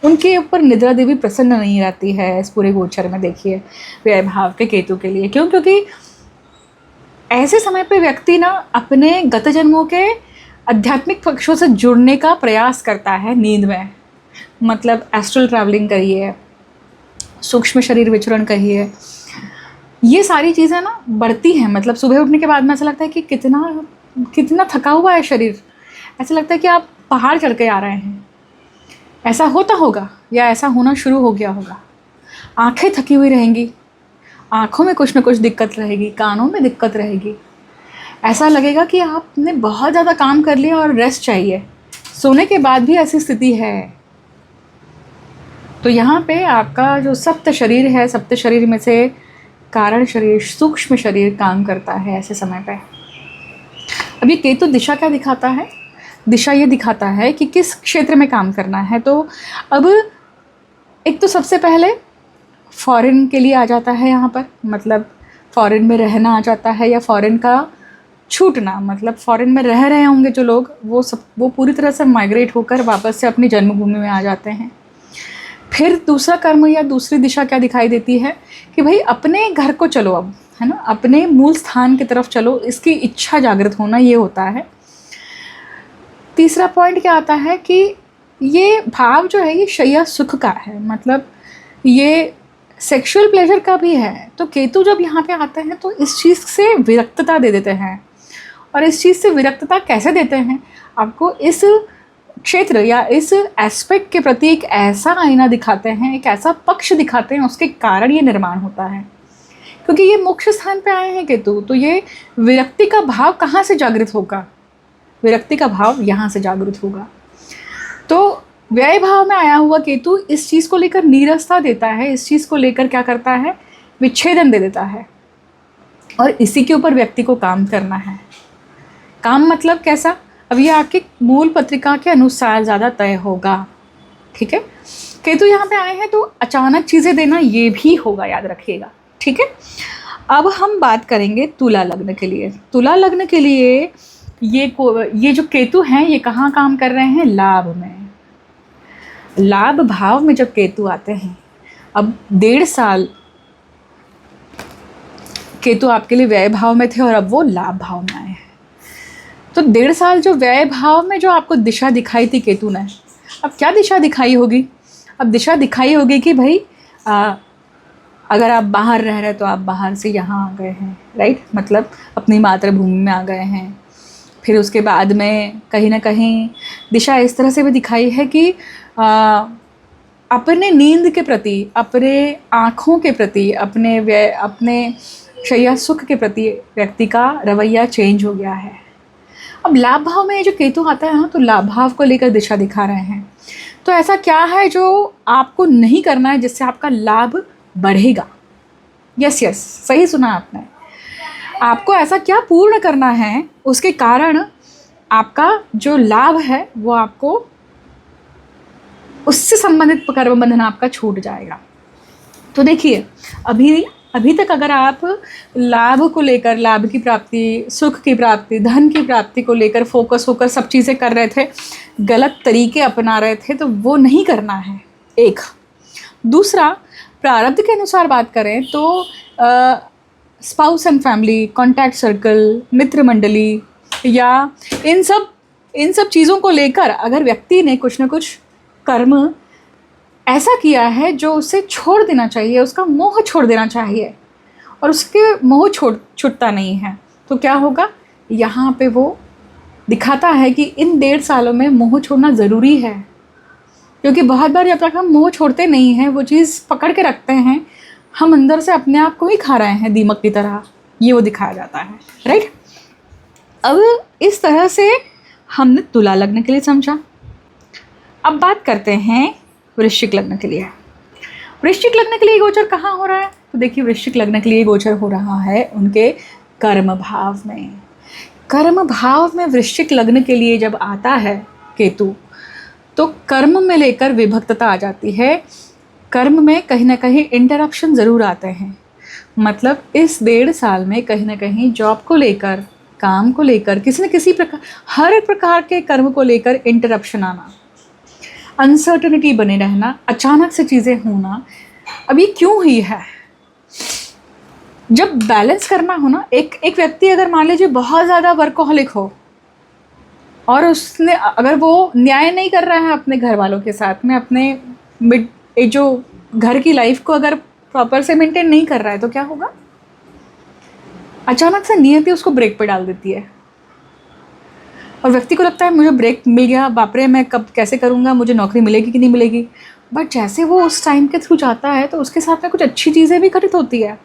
उनके ऊपर निद्रा देवी प्रसन्न नहीं रहती है इस पूरे गोचर में। देखिए व्यय भाव के केतु के लिए क्यों? क्योंकि ऐसे समय पे व्यक्ति ना अपने गत जन्मों के आध्यात्मिक पक्षों से जुड़ने का प्रयास करता है नींद में। मतलब एस्ट्रल ट्रैवलिंग करिए, सूक्ष्म शरीर विचरण कहिए, ये सारी चीज़ें ना बढ़ती हैं। मतलब सुबह उठने के बाद में ऐसा लगता है कि कितना थका हुआ है शरीर, ऐसा लगता है कि आप पहाड़ चढ़ के आ रहे हैं। ऐसा होता होगा या ऐसा होना शुरू हो गया होगा। आंखें थकी हुई रहेंगी, आँखों में कुछ ना कुछ दिक्कत रहेगी, कानों में दिक्कत रहेगी। ऐसा लगेगा कि आपने बहुत ज़्यादा काम कर लिया और रेस्ट चाहिए। सोने के बाद भी ऐसी स्थिति है। तो यहाँ पे आपका जो सप्त शरीर है, सप्त शरीर में से कारण शरीर, सूक्ष्म शरीर काम करता है ऐसे समय पे। अब ये केतु दिशा क्या दिखाता है? दिशा ये दिखाता है कि किस क्षेत्र में काम करना है। तो अब एक तो सबसे पहले फॉरेन के लिए आ जाता है यहाँ पर, मतलब फॉरेन में रहना आ जाता है, या फॉरेन का छूटना, मतलब फॉरेन में रह रहे होंगे जो लोग, वो पूरी तरह से माइग्रेट होकर वापस से अपनी जन्मभूमि में आ जाते हैं। फिर दूसरा कर्म या दूसरी दिशा क्या दिखाई देती है कि भाई अपने घर को चलो, अब है ना, अपने मूल स्थान की तरफ चलो, इसकी इच्छा जागृत होना, ये होता है। तीसरा पॉइंट क्या आता है कि ये भाव जो है ये शैया सुख का है, मतलब ये सेक्सुअल प्लेजर का भी है। तो केतु जब यहाँ पे आते हैं तो इस चीज़ से विरक्तता दे देते हैं। और इस चीज़ से विरक्तता कैसे देते हैं? आपको इस क्षेत्र या इस एस्पेक्ट के प्रति एक ऐसा आईना दिखाते हैं, एक ऐसा पक्ष दिखाते हैं, उसके कारण ये निर्माण होता है क्योंकि ये मोक्ष स्थान पे आए हैं केतु, तो ये विरक्ति का भाव कहाँ से जागृत होगा? विरक्ति का भाव यहाँ से जागृत होगा। तो व्यय भाव में आया हुआ केतु इस चीज़ को लेकर नीरसता देता है, इस चीज़ को लेकर क्या करता है, विच्छेदन दे देता है, और इसी के ऊपर व्यक्ति को काम करना है। काम मतलब कैसा? अब ये आपकी मूल पत्रिका के अनुसार ज़्यादा तय होगा, ठीक है। केतु यहाँ पे आए हैं तो अचानक चीज़ें देना ये भी होगा, याद रखिएगा, ठीक है। अब हम बात करेंगे तुला लग्न के लिए। तुला लग्न के लिए ये जो केतु हैं ये कहाँ काम कर रहे हैं? लाभ में। लाभ भाव में जब केतु आते हैं, अब 1.5 साल केतु आपके लिए व्यय भाव में थे और अब वो लाभ भाव में आए हैं। तो 1.5 साल जो व्यय भाव में जो आपको दिशा दिखाई थी केतु ने, अब क्या दिशा दिखाई होगी? अब दिशा दिखाई होगी कि भाई अगर आप बाहर रह रहे तो आप बाहर से यहाँ आ गए हैं, राइट, मतलब अपनी मातृभूमि में आ गए हैं। फिर उसके बाद में कहीं ना कहीं दिशा इस तरह से भी दिखाई है कि अपने नींद के प्रति, अपने आँखों के प्रति, अपने शैया सुख के प्रति व्यक्ति का रवैया चेंज हो गया है। अब लाभ भाव में जो केतु आता है ना, तो लाभ भाव को लेकर दिशा दिखा रहे हैं। तो ऐसा क्या है जो आपको नहीं करना है जिससे आपका लाभ बढ़ेगा? यस, सही सुना आपने। आपको ऐसा क्या पूर्ण करना है उसके कारण आपका जो लाभ है वो आपको, उससे संबंधित कर्म बंधन आपका छूट जाएगा। तो देखिए, अभी तक अगर आप लाभ को लेकर, लाभ की प्राप्ति, सुख की प्राप्ति, धन की प्राप्ति को लेकर फोकस होकर सब चीज़ें कर रहे थे, गलत तरीके अपना रहे थे, तो वो नहीं करना है। एक दूसरा, प्रारब्ध के अनुसार बात करें तो spouse and family, contact circle, मित्र मंडली या इन सब चीज़ों को लेकर अगर व्यक्ति ने कुछ ना कुछ कर्म ऐसा किया है जो उसे छोड़ देना चाहिए, उसका मोह छोड़ देना चाहिए, और उसके मोह छूटता नहीं है, तो क्या होगा? यहाँ पे वो दिखाता है कि इन 1.5 सालों में मोह छोड़ना ज़रूरी है। क्योंकि बहुत बार जब तक हम मोह छोड़ते नहीं हैं, वो चीज़ पकड़ के रखते हैं, हम अंदर से अपने आप को ही खा रहे हैं दीमक की तरह, ये वो दिखाया जाता है, राइट। अब इस तरह से हमने तुला लग्न के लिए समझा। अब बात करते हैं वृश्चिक लग्न के लिए। वृश्चिक लग्न के लिए गोचर कहाँ हो रहा है? तो देखिए, वृश्चिक लग्न के लिए गोचर हो रहा है उनके कर्म भाव में। कर्म भाव में वृश्चिक लग्न के लिए जब आता है केतु, तो कर्म में लेकर विभक्तता आ जाती है। कर्म में कहीं ना कहीं इंटरप्शन ज़रूर आते हैं। मतलब इस 1.5 साल में कहीं ना कहीं जॉब को लेकर, काम को लेकर, किसी न किसी प्रकार, हर प्रकार के कर्म को लेकर इंटरप्शन आना, अनसर्टनिटी बने रहना, अचानक से चीज़ें होना। अब ये क्यों हुई है? जब बैलेंस करना हो ना, एक व्यक्ति अगर मान लीजिए बहुत ज़्यादा वर्कोहलिक हो और उसने, अगर वो न्याय नहीं कर रहा है अपने घर वालों के साथ में, अपने जो घर की लाइफ को अगर प्रॉपर से मेंटेन नहीं कर रहा है, तो क्या होगा? अचानक से नियति उसको ब्रेक पे डाल देती है और व्यक्ति को लगता है मुझे ब्रेक मिल गया, बाप रे मैं कब कैसे करूँगा, मुझे नौकरी मिलेगी कि नहीं मिलेगी। बट जैसे वो उस टाइम के थ्रू जाता है तो उसके साथ में कुछ अच्छी चीज़ें भी घटित होती है।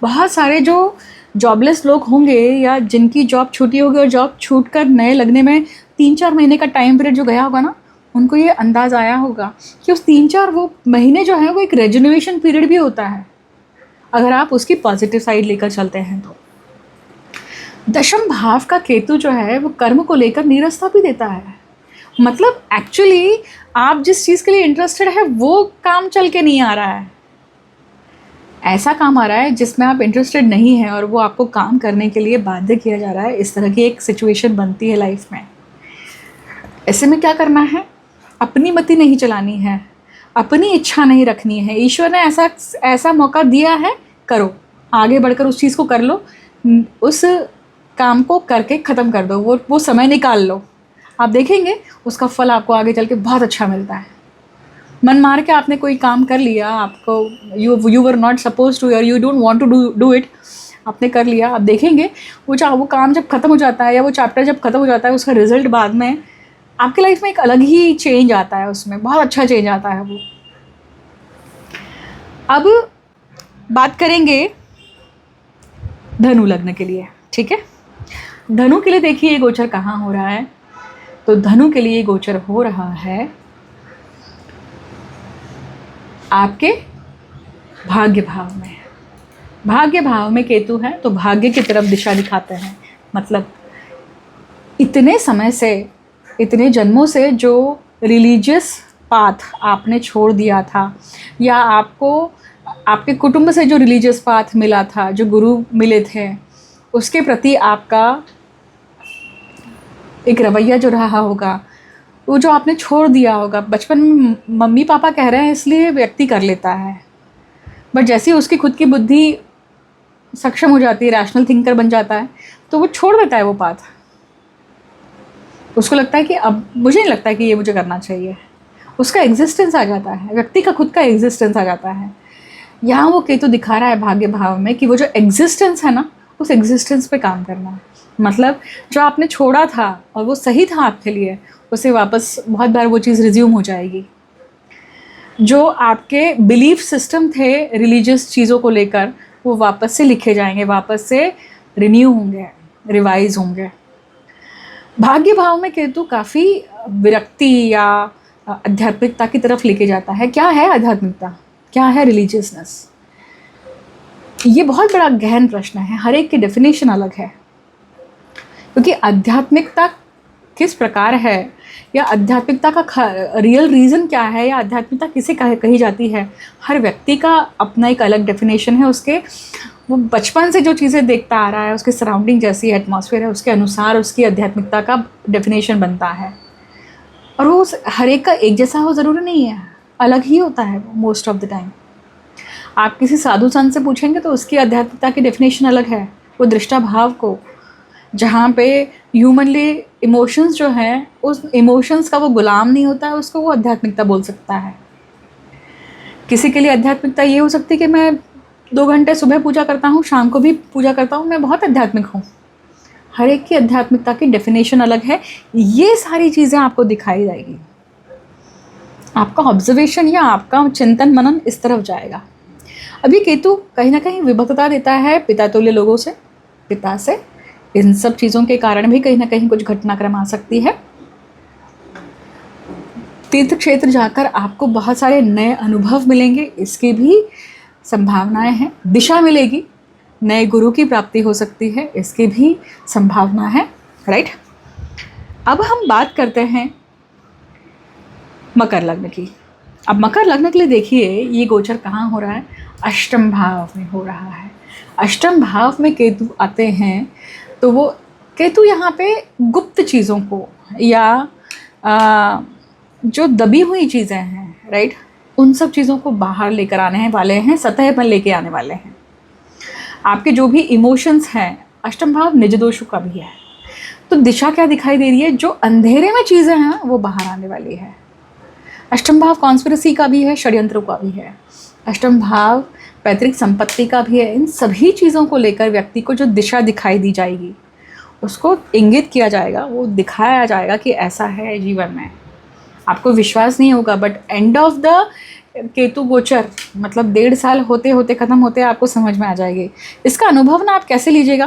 बहुत सारे जो जॉबलेस लोग होंगे या जिनकी जॉब छूटी होगी और जॉब छूट कर नए लगने में 3-4 महीने का टाइम पीरियड जो गया होगा ना, उनको ये अंदाज़ आया होगा कि उस 3-4 वो महीने जो है वो एक रेजुनेशन पीरियड भी होता है, अगर आप उसकी पॉजिटिव साइड लेकर चलते हैं तो। दशम भाव का केतु जो है वो कर्म को लेकर नीरसता भी देता है। मतलब एक्चुअली आप जिस चीज़ के लिए इंटरेस्टेड है वो काम चल के नहीं आ रहा है, ऐसा काम आ रहा है जिसमें आप इंटरेस्टेड नहीं है और वो आपको काम करने के लिए बाध्य किया जा रहा है। इस तरह की एक सिचुएशन बनती है लाइफ में। ऐसे में क्या करना है? अपनी मति नहीं चलानी है, अपनी इच्छा नहीं रखनी है। ईश्वर ने ऐसा मौका दिया है, करो, आगे बढ़कर उस चीज़ को कर लो, उस काम को करके ख़त्म कर दो, वो समय निकाल लो। आप देखेंगे उसका फल आपको आगे चल के बहुत अच्छा मिलता है। मन मार के आपने कोई काम कर लिया, आपको you were not suppose to, और you don't want to do it, आपने कर लिया, आप देखेंगे वो काम जब ख़त्म हो जाता है या वो चैप्टर जब ख़त्म हो जाता है, उसका रिजल्ट बाद में आपकी लाइफ में एक अलग ही चेंज आता है, उसमें बहुत अच्छा चेंज आता है वो। अब बात करेंगे धनु लग्न के लिए, ठीक है। धनु के लिए देखिए ये गोचर कहाँ हो रहा है, तो धनु के लिए गोचर हो रहा है आपके भाग्य भाव में। भाग्य भाव में केतु है तो भाग्य की तरफ दिशा दिखाते हैं। मतलब इतने समय से, इतने जन्मों से जो रिलीजियस पाथ आपने छोड़ दिया था, या आपको आपके कुटुंब से जो रिलीजियस पाथ मिला था, जो गुरु मिले थे, उसके प्रति आपका एक रवैया जो रहा होगा, वो जो आपने छोड़ दिया होगा। बचपन में मम्मी पापा कह रहे हैं इसलिए व्यक्ति कर लेता है, बट जैसे ही उसकी खुद की बुद्धि सक्षम हो जाती है, रैशनल थिंकर बन जाता है, तो वो छोड़ देता है वो पाथ। उसको लगता है कि अब मुझे नहीं लगता है कि ये मुझे करना चाहिए। उसका एग्जिस्टेंस आ जाता है, व्यक्ति का खुद का एग्जिस्टेंस आ जाता है। यहाँ वो केतु दिखा रहा है भाग्य भाव में कि वो जो एग्जिस्टेंस है ना, उस एग्जिस्टेंस पे काम करना है। मतलब जो आपने छोड़ा था और वो सही था आपके लिए, उसे वापस बहुत बार वो चीज़ रिज्यूम हो जाएगी। जो आपके बिलीफ सिस्टम थे रिलीजियस चीज़ों को लेकर, वो वापस से लिखे जाएंगे, वापस से रिन्यू होंगे, रिवाइज होंगे। भाग्य भाव में केतु काफ़ी विरक्ति या आध्यात्मिकता की तरफ लेके जाता है। क्या है आध्यात्मिकता, क्या है रिलीजियसनेस? ये बहुत बड़ा गहन प्रश्न है, हर एक की डेफिनेशन अलग है। क्योंकि आध्यात्मिकता किस प्रकार है, या आध्यात्मिकता का रियल रीज़न क्या है, या आध्यात्मिकता किसे कही जाती है, हर व्यक्ति का अपना एक अलग डेफिनेशन है। उसके वो बचपन से जो चीज़ें देखता आ रहा है, उसके सराउंडिंग जैसी एटमॉस्फेयर है, उसके अनुसार उसकी आध्यात्मिकता का डेफिनेशन बनता है। और वो हर एक का एक जैसा हो ज़रूरी नहीं है, अलग ही होता है मोस्ट ऑफ द टाइम। आप किसी साधु संत से पूछेंगे तो उसकी आध्यात्मिकता की डेफिनेशन अलग है। वो दृष्टा भाव को, जहाँ पे ह्यूमनली इमोशंस जो हैं, उस इमोशंस का वो गुलाम नहीं होता है, उसको वो आध्यात्मिकता बोल सकता है। किसी के लिए आध्यात्मिकता ये हो सकती है कि मैं 2 घंटे सुबह पूजा करता हूँ, शाम को भी पूजा करता हूँ, मैं बहुत आध्यात्मिक हूँ। हर एक की आध्यात्मिकता की डेफिनेशन अलग है। ये सारी चीज़ें आपको दिखाई जाएगी, आपका ऑब्जर्वेशन या आपका चिंतन मनन इस तरफ जाएगा। अभी केतु कहीं ना कहीं विभक्तता देता है पिता तुल्य लोगों से, पिता से। इन सब चीज़ों के कारण भी कहीं ना कहीं कुछ घटनाक्रम आ सकती है। तीर्थ क्षेत्र जाकर आपको बहुत सारे नए अनुभव मिलेंगे, इसकी भी संभावनाएं हैं। दिशा मिलेगी, नए गुरु की प्राप्ति हो सकती है, इसकी भी संभावना है, राइट। अब हम बात करते हैं मकर लग्न की। अब मकर लग्न के लिए देखिए ये गोचर कहाँ हो रहा है, अष्टम भाव में हो रहा है। अष्टम भाव में केतु आते हैं तो वो केतु यहाँ पे गुप्त चीज़ों को, या जो दबी हुई चीज़ें हैं, राइट, उन सब चीज़ों को बाहर लेकर आने वाले हैं, सतह पर लेके आने वाले हैं। आपके जो भी इमोशंस हैं, अष्टम भाव निज दोषों का भी है, तो दिशा क्या दिखाई दे रही है, जो अंधेरे में चीज़ें हैं वो बाहर आने वाली है। अष्टम भाव कॉन्स्पिरेसी का भी है, षड्यंत्रों का भी है। अष्टम भाव पैतृक संपत्ति का भी है। इन सभी चीज़ों को लेकर व्यक्ति को जो दिशा दिखाई दी जाएगी, उसको इंगित किया जाएगा, वो दिखाया जाएगा कि ऐसा है जीवन में। आपको विश्वास नहीं होगा, but end of the Ketu गोचर, मतलब 1.5 साल होते होते ख़त्म होते आपको समझ में आ जाएगी। इसका अनुभव ना आप कैसे लीजिएगा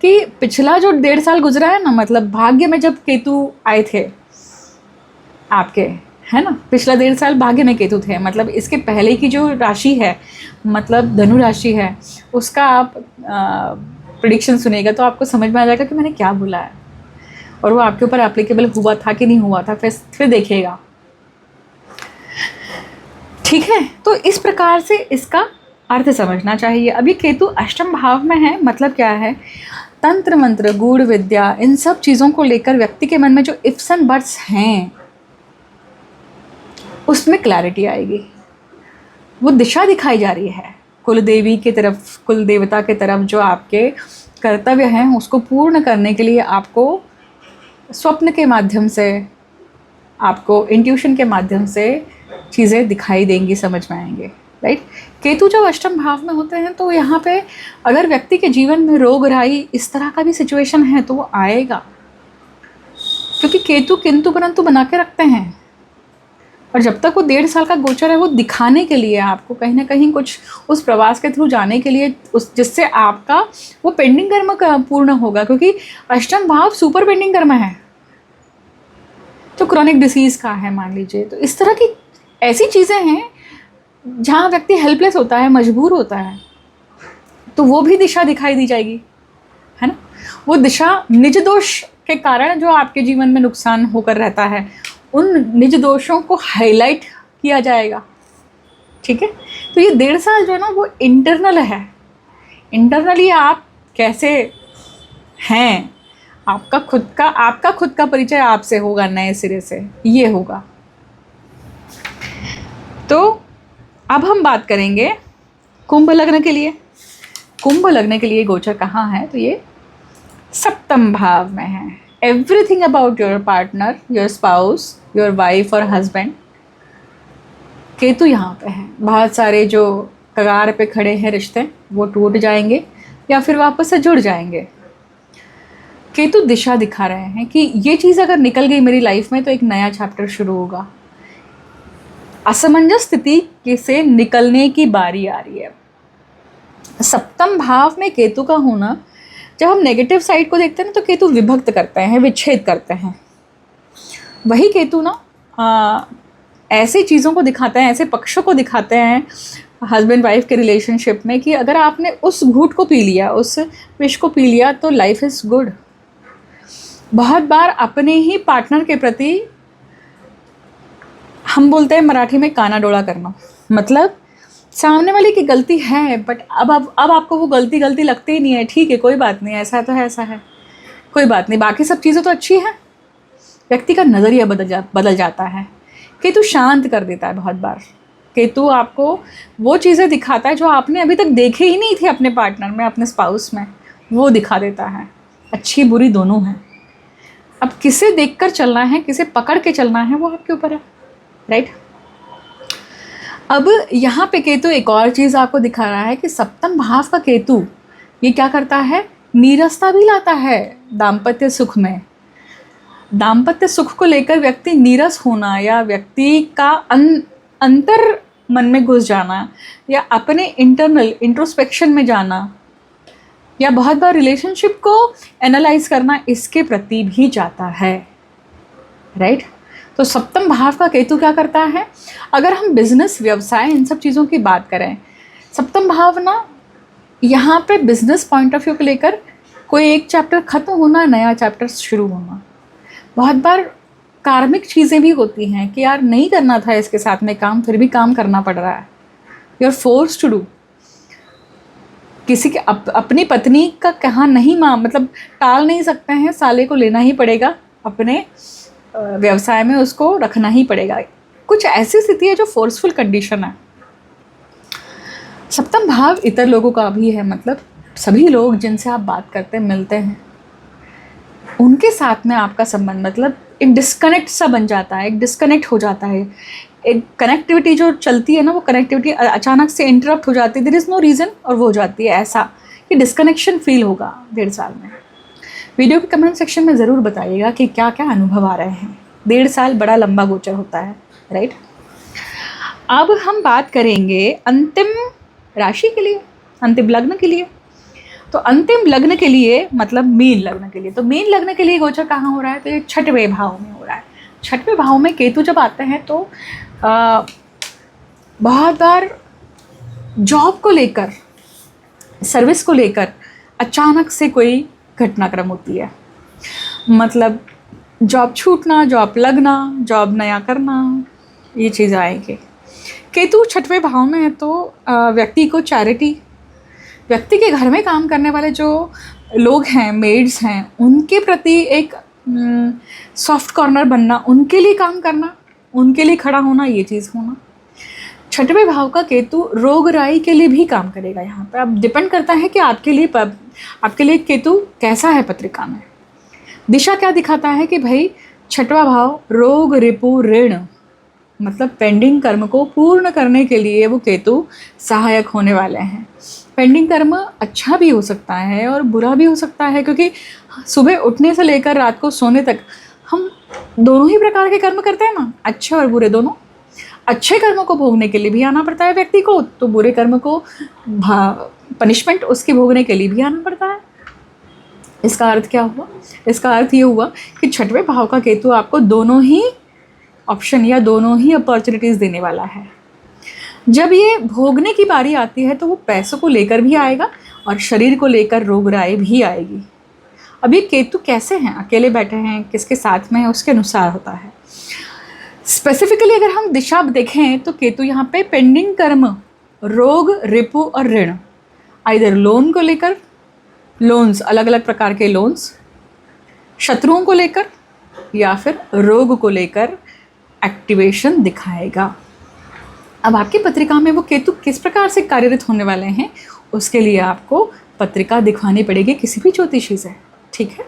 कि पिछला जो 1.5 साल गुजरा है ना, मतलब भाग्य में जब केतु आए थे आपके, है ना, पिछला 1.5 साल भाग्य में केतु थे। मतलब इसके पहले की जो राशि है, मतलब धनु राशि है, उसका आप प्रेडिक्शन सुनेगा तो आपको समझ में आ जाएगा कि मैंने क्या बोला है, और वो आपके ऊपर एप्लीकेबल हुआ था कि नहीं हुआ था, फिर देखिएगा, ठीक है। तो इस प्रकार से इसका अर्थ समझना चाहिए। अभी केतु अष्टम भाव में है, मतलब क्या है, तंत्र मंत्र, गूढ़ विद्या, इन सब चीज़ों को लेकर व्यक्ति के मन में जो इफ्स एंड बट्स हैं, उसमें क्लैरिटी आएगी। वो दिशा दिखाई जा रही है कुल देवी की तरफ, कुल देवता की तरफ। जो आपके कर्तव्य हैं उसको पूर्ण करने के लिए आपको स्वप्न के माध्यम से, आपको इंट्यूशन के माध्यम से चीज़ें दिखाई देंगी, समझ में आएंगे, राइट। केतु जब अष्टम भाव में होते हैं तो यहाँ पे अगर व्यक्ति के जीवन में रोग राई इस तरह का भी सिचुएशन है तो वो आएगा, क्योंकि केतु किंतु परंतु बना के रखते हैं। और जब तक वो 1.5 साल का गोचर है वो दिखाने के लिए आपको कहीं ना कहीं कुछ उस प्रवास के थ्रू जाने के लिए, उस जिससे आपका वो पेंडिंग कर्म पूर्ण होगा, क्योंकि अष्टम भाव सुपर पेंडिंग कर्म है जो क्रॉनिक डिसीज़ का है मान लीजिए। तो इस तरह की ऐसी चीज़ें हैं जहाँ व्यक्ति हेल्पलेस होता है, मजबूर होता है, तो वो भी दिशा दिखाई दी जाएगी, है ना। वो दिशा निज दोष के कारण जो आपके जीवन में नुकसान होकर रहता है, उन निज दोषों को हाईलाइट किया जाएगा, ठीक है। तो ये 1.5 साल जो है ना वो इंटरनल है। इंटरनली आप कैसे हैं, आपका खुद का परिचय आपसे होगा, नए सिरे से ये होगा। तो अब हम बात करेंगे कुंभ लग्न के लिए। कुंभ लग्न के लिए गोचर कहाँ है, तो ये सप्तम भाव में है। Everything about your partner, your spouse, your wife और हस्बैंड, केतु यहाँ पे है। बहुत सारे जो कगार पे खड़े हैं रिश्ते वो टूट जाएंगे या फिर वापस से जुड़ जाएंगे। केतु दिशा दिखा रहे हैं कि ये चीज़ अगर निकल गई मेरी लाइफ में तो एक नया चैप्टर शुरू होगा। असमंजस स्थिति से निकलने की बारी आ रही है। सप्तम भाव में केतु का होना, जब हम नेगेटिव साइड को देखते हैं ना तो केतु विभक्त करते हैं, विच्छेद करते हैं। वही केतु ना ऐसी चीज़ों को दिखाते हैं, ऐसे पक्षों को दिखाते हैं हस्बैंड वाइफ के रिलेशनशिप में कि अगर आपने उस घूंट को पी लिया, उस विष को पी लिया तो लाइफ इज़ गुड। बहुत बार अपने ही पार्टनर के प्रति हम बोलते हैं मराठी में काना डोला करना, मतलब सामने वाले की गलती है बट अब आपको वो गलती लगती ही नहीं है। ठीक है, कोई बात नहीं, ऐसा तो है, ऐसा है, कोई बात नहीं, बाकी सब चीज़ें तो अच्छी हैं। व्यक्ति का नज़रिया बदल जाता है। केतु शांत कर देता है बहुत बार। केतु आपको वो चीज़ें दिखाता है जो आपने अभी तक देखे ही नहीं थी अपने पार्टनर में, अपने स्पाउस में, वो दिखा देता है। अच्छी बुरी दोनों हैं। अब किसे देखकर चलना है, किसे पकड़ के चलना है, वो आपके ऊपर है, राइट। अब यहाँ पे केतु एक और चीज़ आपको दिखा रहा है कि सप्तम भाव का केतु ये क्या करता है, नीरसता भी लाता है दाम्पत्य सुख में। दाम्पत्य सुख को लेकर व्यक्ति नीरस होना या व्यक्ति का अंतर मन में घुस जाना या अपने इंटरनल इंट्रोस्पेक्शन में जाना या बहुत बार रिलेशनशिप को एनालाइज करना, इसके प्रति भी जाता है, राइट। तो सप्तम भाव का केतु क्या करता है, अगर हम बिजनेस, व्यवसाय, इन सब चीज़ों की बात करें, सप्तम भाव ना यहाँ पे बिजनेस पॉइंट ऑफ व्यू को लेकर कोई एक चैप्टर ख़त्म होना, नया चैप्टर शुरू होना। बहुत बार कार्मिक चीज़ें भी होती हैं कि यार नहीं करना था इसके साथ में काम, फिर भी काम करना पड़ रहा है, you are force to do. किसी के अपनी पत्नी का कहा नहीं मतलब टाल नहीं सकते हैं, साले को लेना ही पड़ेगा, अपने व्यवसाय में उसको रखना ही पड़ेगा। कुछ ऐसी स्थिति है जो फोर्सफुल कंडीशन है। सप्तम भाव इतर लोगों का भी है, मतलब सभी लोग जिनसे आप बात करते हैं, मिलते हैं, उनके साथ में आपका संबंध मतलब एक डिस्कनेक्ट सा बन जाता है, एक डिस्कनेक्ट हो जाता है। एक कनेक्टिविटी जो चलती है ना, वो कनेक्टिविटी अचानक से इंटरप्ट हो जाती है, देयर इज़ नो रीज़न, और वो हो जाती है ऐसा कि डिस्कनेक्शन फील होगा 1.5 साल में। वीडियो के कमेंट सेक्शन में ज़रूर बताइएगा कि क्या क्या अनुभव आ रहे हैं। 1.5 साल बड़ा लंबा गोचर होता है, राइट। अब हम बात करेंगे अंतिम राशि के लिए, अंतिम लग्न के लिए। तो अंतिम लग्न के लिए मतलब मीन लग्न के लिए, तो मीन लग्न के लिए गोचर कहाँ हो रहा है, तो ये 6वें भाव में हो रहा है। 6वें भाव में केतु जब आते हैं तो बहुत बार जॉब को लेकर, सर्विस को लेकर अचानक से कोई घटनाक्रम होती है, मतलब जॉब छूटना, जॉब लगना, जॉब नया करना, ये चीज़ आएंगे। केतु 6वें भाव में है तो व्यक्ति को चैरिटी, व्यक्ति के घर में काम करने वाले जो लोग हैं, मेड्स हैं, उनके प्रति एक सॉफ्ट कॉर्नर बनना, उनके लिए काम करना, उनके लिए खड़ा होना, ये चीज़ होना। 6वें भाव का केतु रोग राई के लिए भी काम करेगा। यहाँ पे अब डिपेंड करता है कि आपके लिए केतु कैसा है पत्रिका में। दिशा क्या दिखाता है कि भाई 6वां भाव रोग, रिपु, ऋण, मतलब पेंडिंग कर्म को पूर्ण करने के लिए वो केतु सहायक होने वाले हैं। पेंडिंग कर्म अच्छा भी हो सकता है और बुरा भी हो सकता है, क्योंकि सुबह उठने से लेकर रात को सोने तक हम दोनों ही प्रकार के कर्म करते हैं ना, अच्छे और बुरे दोनों। अच्छे कर्मों को भोगने के लिए भी आना पड़ता है व्यक्ति को, तो बुरे कर्म को पनिशमेंट उसके भोगने के लिए भी आना पड़ता है। इसका अर्थ क्या हुआ? इसका अर्थ ये हुआ कि छठवें भाव का केतु आपको दोनों ही ऑप्शन या दोनों ही अपॉर्चुनिटीज़ देने वाला है। जब ये भोगने की बारी आती है तो वो पैसों को लेकर भी आएगा और शरीर को लेकर रोग राय भी आएगी। अब ये केतु कैसे हैं, अकेले बैठे हैं, किसके साथ में है, उसके अनुसार होता है। स्पेसिफिकली अगर हम दिशा देखें तो केतु यहाँ पे पेंडिंग कर्म, रोग, रिपु और ऋण, आइदर लोन को लेकर, लोन्स अलग अलग प्रकार के लोन्स, शत्रुओं को लेकर या फिर रोग को लेकर एक्टिवेशन दिखाएगा। अब आपकी पत्रिका में वो केतु किस प्रकार से कार्यरत होने वाले हैं, उसके लिए आपको पत्रिका दिखवानी पड़ेगी किसी भी ज्योतिषी से, ठीक है।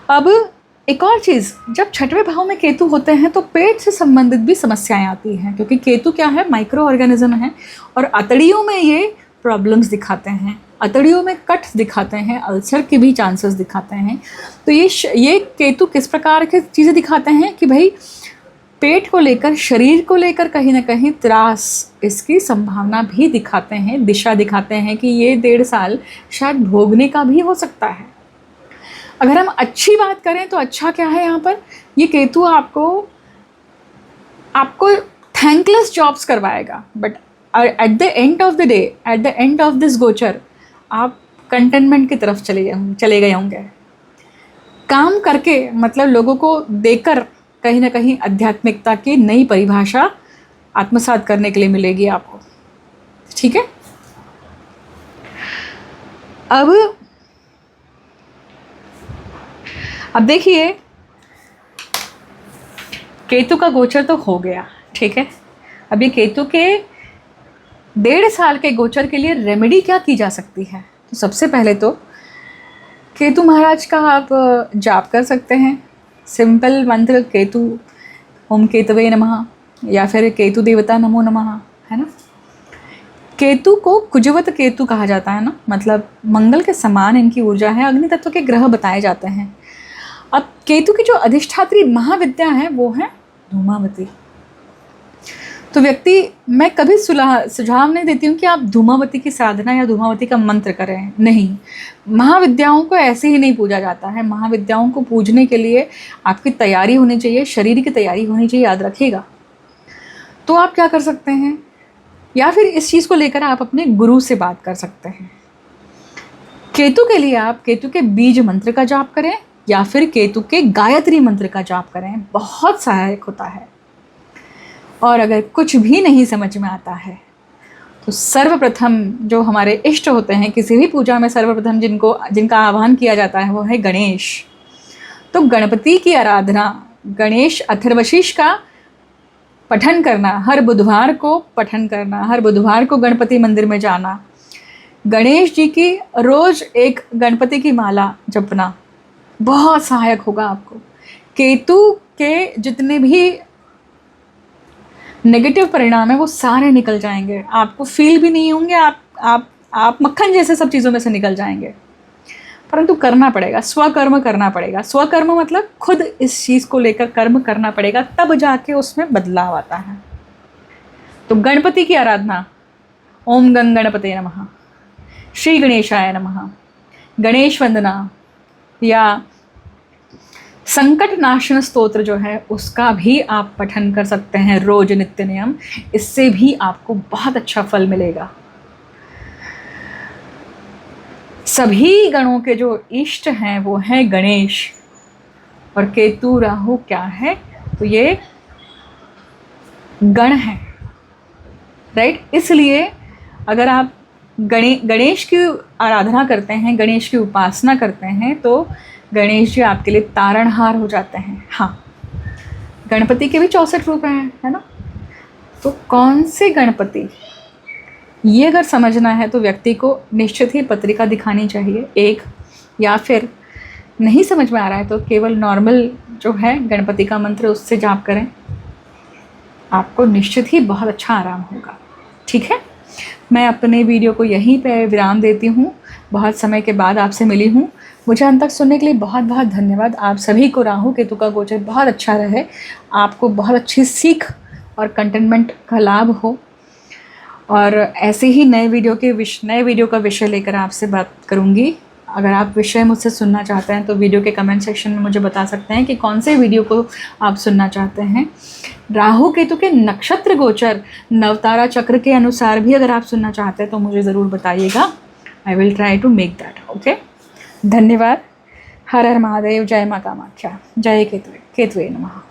अब एक और चीज़, जब छठवें भाव में केतु होते हैं तो पेट से संबंधित भी समस्याएं आती हैं, क्योंकि केतु क्या है, माइक्रो ऑर्गेनिज्म है और अतड़ियों में ये प्रॉब्लम्स दिखाते हैं, अतड़ियों में कट्स दिखाते हैं, अल्सर के भी चांसेस दिखाते हैं। तो ये केतु किस प्रकार की चीज़ें दिखाते हैं कि भाई पेट को लेकर, शरीर को लेकर कहीं ना कहीं त्रास, इसकी संभावना भी दिखाते हैं, दिशा दिखाते हैं कि ये 1.5 साल शायद भोगने का भी हो सकता है। अगर हम अच्छी बात करें तो अच्छा क्या है यहाँ पर, ये केतु आपको थैंकलेस जॉब्स करवाएगा, but at the end of the day, at the end of this गोचर आप कंटेनमेंट की तरफ चले गए होंगे। काम करके, मतलब लोगों को देकर कहीं ना कहीं आध्यात्मिकता की नई परिभाषा आत्मसात करने के लिए मिलेगी आपको, ठीक है। अब देखिए, केतु का गोचर तो हो गया, ठीक है। अब ये केतु के 1.5 साल के गोचर के लिए रेमेडी क्या की जा सकती है? तो सबसे पहले तो केतु महाराज का आप जाप कर सकते हैं, सिंपल मंत्र केतु ओम केतवे नमः या फिर केतु देवता नमो नमः, है ना। केतु को कुजवत केतु कहा जाता है ना, मतलब मंगल के समान इनकी ऊर्जा है, अग्नि तत्व के ग्रह बताए जाते हैं। अब केतु की जो अधिष्ठात्री महाविद्या है वो है धूमावती। तो मैं कभी सुझाव नहीं देती हूँ कि आप धूमावती की साधना या धूमावती का मंत्र करें, नहीं। महाविद्याओं को ऐसे ही नहीं पूजा जाता है। महाविद्याओं को पूजने के लिए आपकी तैयारी होनी चाहिए, शरीर की तैयारी होनी चाहिए, याद रखिएगा। तो आप क्या कर सकते हैं, या फिर इस चीज़ को लेकर आप अपने गुरु से बात कर सकते हैं। केतु के लिए आप केतु के बीज मंत्र का जाप करें या फिर केतु के गायत्री मंत्र का जाप करें, बहुत सहायक होता है। और अगर कुछ भी नहीं समझ में आता है तो सर्वप्रथम जो हमारे इष्ट होते हैं, किसी भी पूजा में सर्वप्रथम जिनका आह्वान किया जाता है वो है गणेश। तो गणपति की आराधना, गणेश अथर्वशीष का पठन करना, हर बुधवार को पठन करना, हर बुधवार को गणपति मंदिर में जाना, गणेश जी की रोज़ एक गणपति की माला जपना बहुत सहायक होगा आपको। केतु के जितने भी नेगेटिव परिणाम है वो सारे निकल जाएंगे, आपको फील भी नहीं होंगे, आप मक्खन जैसे सब चीज़ों में से निकल जाएंगे। परंतु करना पड़ेगा, स्वकर्म करना पड़ेगा। स्वकर्म मतलब खुद इस चीज़ को लेकर कर्म करना पड़ेगा, तब जाके उसमें बदलाव आता है। तो गणपति की आराधना, ओम गंग गणपते नमः, श्री गणेशाय नमः, गणेश वंदना या संकट नाशन स्तोत्र जो है उसका भी आप पठन कर सकते हैं रोज नित्य नियम। इससे भी आपको बहुत अच्छा फल मिलेगा। सभी गणों के जो इष्ट हैं वो हैं गणेश, और केतु राहु क्या है, तो ये गण है, राइट। इसलिए अगर आप गणेश की आराधना करते हैं, गणेश की उपासना करते हैं, तो गणेश जी आपके लिए तारणहार हो जाते हैं। हाँ, गणपति के भी 64 रूप हैं, है ना। तो कौन से गणपति, ये अगर समझना है तो व्यक्ति को निश्चित ही पत्रिका दिखानी चाहिए एक, या फिर नहीं समझ में आ रहा है तो केवल नॉर्मल जो है गणपति का मंत्र उससे जाप करें, आपको निश्चित ही बहुत अच्छा आराम होगा, ठीक है। मैं अपने वीडियो को यहीं पे विराम देती हूँ। बहुत समय के बाद आपसे मिली हूँ। मुझे अंत तक सुनने के लिए बहुत बहुत धन्यवाद। आप सभी को राहु केतु का गोचर बहुत अच्छा रहे, आपको बहुत अच्छी सीख और कंटेनमेंट का लाभ हो। और ऐसे ही नए वीडियो का विषय लेकर आपसे बात करूँगी। अगर आप विषय मुझसे सुनना चाहते हैं तो वीडियो के कमेंट सेक्शन में मुझे बता सकते हैं कि कौन से वीडियो को आप सुनना चाहते हैं। राहु केतु के नक्षत्र गोचर नवतारा चक्र के अनुसार भी अगर आप सुनना चाहते हैं तो मुझे ज़रूर बताइएगा। I will try to make that. Okay, धन्यवाद। हर हर महादेव। जय माता कामाख्या। जय केतवे नमः।